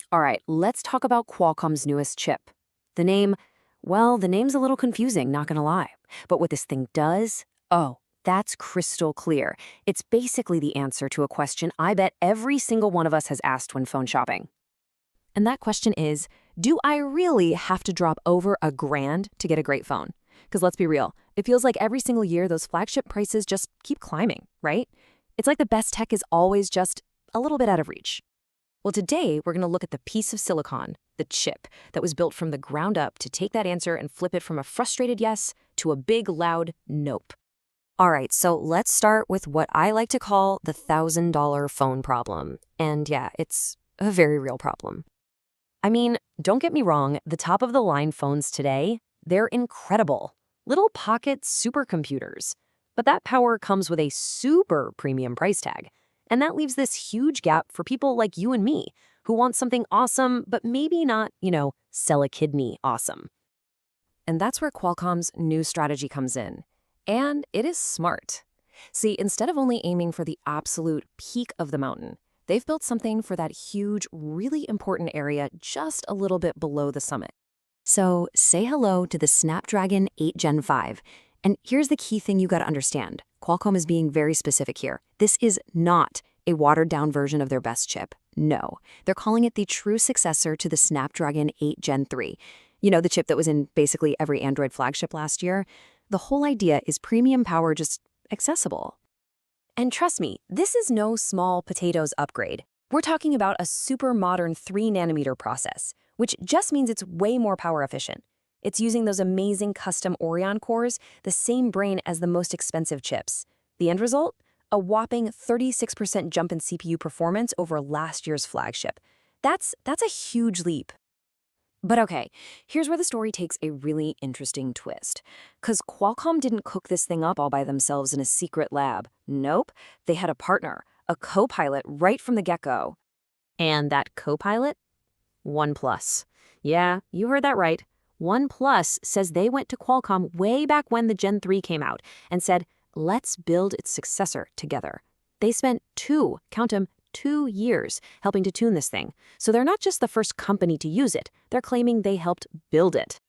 All right, let's talk about Qualcomm's newest chip. The name, well, the name's a little confusing, not gonna lie. But what this thing does, oh, that's crystal clear. It's basically the answer to a question I bet every single one of us has asked when phone shopping. And that question is, do I really have to drop over $1,000 to get a great phone? Because let's be real, it feels like every single year those flagship prices just keep climbing, right? It's like the best tech is always just a little bit out of reach. Well, today we're going to look at the piece of silicon, the chip, that was built from the ground up to take that answer and flip it from a frustrated yes to a big, loud nope. All right, so let's start with what I like to call the $1,000 phone problem. And yeah, it's a very real problem. I mean, don't get me wrong, the top-of-the-line phones today, they're incredible. Little pocket supercomputers. But that power comes with a super premium price tag. And that leaves this huge gap for people like you and me, who want something awesome, but maybe not, sell a kidney awesome. And that's where Qualcomm's new strategy comes in. And it is smart. See, instead of only aiming for the absolute peak of the mountain, they've built something for that huge, really important area just a little bit below the summit. So say hello to the Snapdragon 8 Gen 5. And here's the key thing you got to understand. Qualcomm is being very specific here. This is not a watered-down version of their best chip. No, they're calling it the true successor to the Snapdragon 8 Gen 3. You know, the chip that was in basically every Android flagship last year? The whole idea is premium power just accessible. And trust me, this is no small potatoes upgrade. We're talking about a super modern 3-nanometer process, which just means it's way more power efficient. It's using those amazing custom Oryon cores, the same brain as the most expensive chips. The end result? A whopping 36% jump in CPU performance over last year's flagship. That's a huge leap. But okay, here's where the story takes a really interesting twist. Because Qualcomm didn't cook this thing up all by themselves in a secret lab. Nope, they had a partner, a co-pilot right from the get-go. And that co-pilot? OnePlus. Yeah, you heard that right. OnePlus says they went to Qualcomm way back when the Gen 3 came out and said, let's build its successor together. They spent count 'em, 2 years helping to tune this thing. So they're not just the first company to use it, they're claiming they helped build it.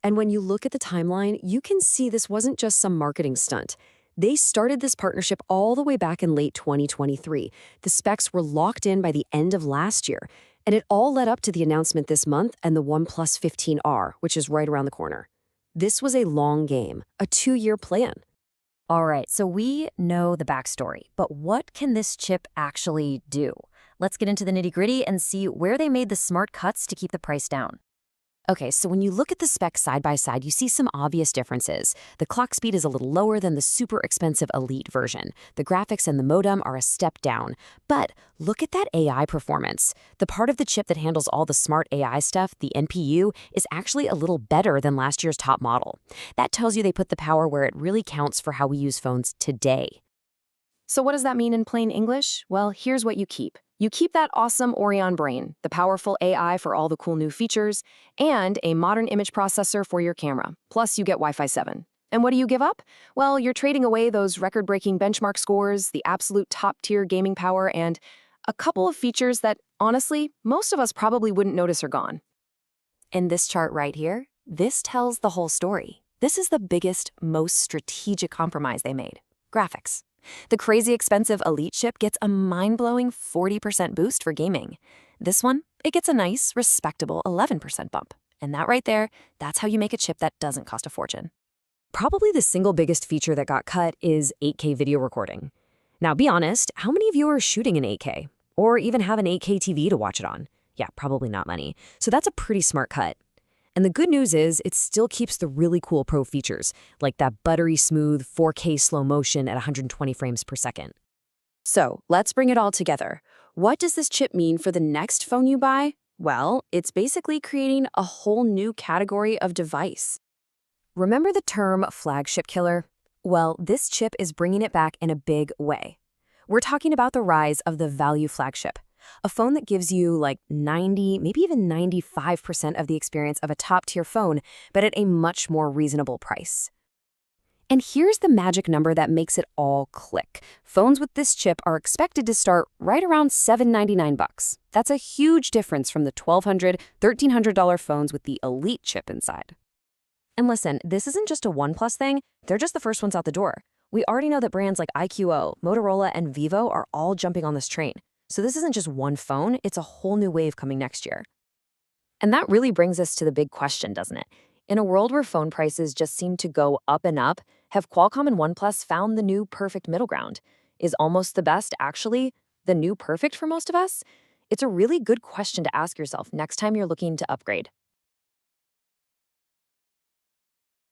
And when you look at the timeline, you can see this wasn't just some marketing stunt. They started this partnership all the way back in late 2023. The specs were locked in by the end of last year. And it all led up to the announcement this month and the OnePlus 15R, which is right around the corner. This was a long game, a 2-year plan. All right, so we know the backstory, but what can this chip actually do? Let's get into the nitty-gritty and see where they made the smart cuts to keep the price down. Okay, so when you look at the specs side by side, you see some obvious differences. The clock speed is a little lower than the super expensive Elite version. The graphics and the modem are a step down. But look at that AI performance. The part of the chip that handles all the smart AI stuff, the NPU, is actually a little better than last year's top model. That tells you they put the power where it really counts for how we use phones today. So what does that mean in plain English? Well, here's what you keep. You keep that awesome Oryon brain, the powerful AI for all the cool new features, and a modern image processor for your camera. Plus, you get Wi-Fi 7. And what do you give up? Well, you're trading away those record-breaking benchmark scores, the absolute top-tier gaming power, and a couple of features that, honestly, most of us probably wouldn't notice are gone. In this chart right here, this tells the whole story. This is the biggest, most strategic compromise they made. Graphics. The crazy expensive Elite chip gets a mind-blowing 40% boost for gaming. This one, it gets a nice, respectable 11% bump. And that right there, that's how you make a chip that doesn't cost a fortune. Probably the single biggest feature that got cut is 8K video recording. Now, be honest, how many of you are shooting in 8K? Or even have an 8K TV to watch it on? Yeah, probably not many. So that's a pretty smart cut. And the good news is it still keeps the really cool pro features, like that buttery smooth 4K slow motion at 120 frames per second. So let's bring it all together. What does this chip mean for the next phone you buy? Well, it's basically creating a whole new category of device. Remember the term flagship killer? Well, this chip is bringing it back in a big way. We're talking about the rise of the value flagship. A phone that gives you like 90, maybe even 95% of the experience of a top-tier phone, but at a much more reasonable price. And here's the magic number that makes it all click. Phones with this chip are expected to start right around $799. That's a huge difference from the $1,200, $1,300 phones with the elite chip inside. And listen, this isn't just a OnePlus thing, they're just the first ones out the door. We already know that brands like IQO, Motorola, and Vivo are all jumping on this train. So this isn't just one phone, it's a whole new wave coming next year. And that really brings us to the big question, doesn't it? In a world where phone prices just seem to go up and up, have Qualcomm and OnePlus found the new perfect middle ground? Is almost the best actually the new perfect for most of us? It's a really good question to ask yourself next time you're looking to upgrade.